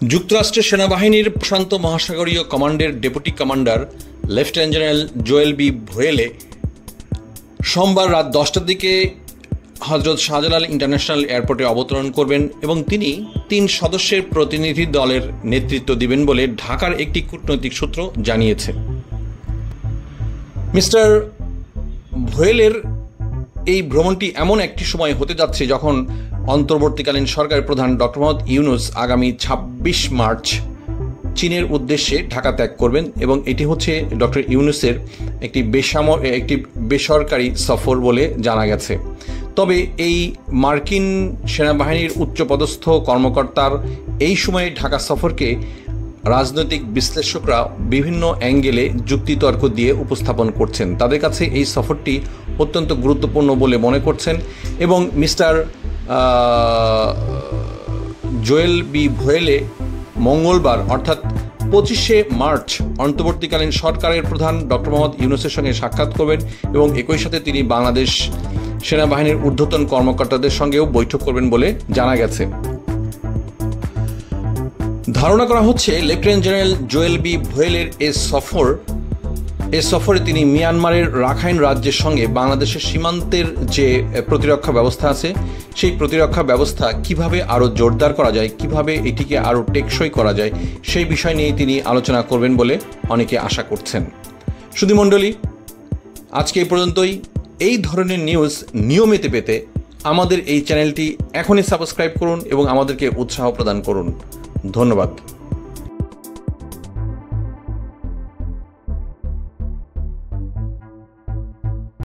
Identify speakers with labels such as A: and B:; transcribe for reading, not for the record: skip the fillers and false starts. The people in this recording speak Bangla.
A: যুক্তরাষ্ট্রের সেনাবাহিনীর প্রশান্ত মহাসাগরীয় কমান্ডের deputy commander lieutenant general Joel B Vowell সোমবার রাত 10টার দিকে হজরত শাহজালাল ইন্টারন্যাশনাল এয়ারপোর্টে অবতরণ করবেন এবং তিনি 3 সদস্যের প্রতিনিধি দলের নেতৃত্ব দিবেন বলে ঢাকার একটি কূটনৈতিক সূত্র জানিয়েছে। মিস্টার ভোয়েলের এই ভ্রমণটি এমন একটি সময় হতে যাচ্ছে যখন অন্তর্বর্তীকালীন সরকারের প্রধান ডক্টর মোহাম্মদ ইউনূস আগামী 26 মার্চ চীনের উদ্দেশ্যে ঢাকা ত্যাগ করবেন এবং এটি হচ্ছে ডক্টর ইউনূসের একটি বেসরকারি সফর বলে জানা গেছে। তবে এই মার্কিন সেনাবাহিনীর উচ্চপদস্থ কর্মকর্তার এই সময়ে ঢাকা সফরকে রাজনৈতিক বিশ্লেষকরা বিভিন্ন অ্যাঙ্গেলে যুক্তিতর্ক দিয়ে উপস্থাপন করছেন। তাদের কাছে এই সফরটি অত্যন্ত গুরুত্বপূর্ণ বলে মনে করছেন এবং মিস্টার জোয়েল বি ভোয়েলে মঙ্গলবার অর্থাৎ 25শে মার্চ অন্তর্বর্তীকালীন সরকারের প্রধান ডক্টর মোহাম্মদ ইউনূসের সঙ্গে সাক্ষাৎ করবেন এবং একই সাথে তিনি বাংলাদেশ সেনাবাহিনীর ঊর্ধ্বতন কর্মকর্তাদের সঙ্গেও বৈঠক করবেন বলে জানা গেছে। ধারণা করা হচ্ছে লেফটেন্যান্ট জেনারেল জোয়েল বি ভোয়েলের এ সফরে তিনি মিয়ানমারের রাখাইন রাজ্যের সঙ্গে বাংলাদেশের সীমান্তের যে প্রতিরক্ষা ব্যবস্থা আছে সেই প্রতিরক্ষা ব্যবস্থা কিভাবে আরও জোরদার করা যায়, কিভাবে এটিকে আরও টেকসই করা যায় সেই বিষয় নিয়ে তিনি আলোচনা করবেন বলে অনেকে আশা করছেন। সুধীমণ্ডলী, আজকে এই পর্যন্তই। এই ধরনের নিউজ নিয়মিত পেতে আমাদের এই চ্যানেলটি এখনই সাবস্ক্রাইব করুন এবং আমাদেরকে উৎসাহ প্রদান করুন। ধন্যবাদ।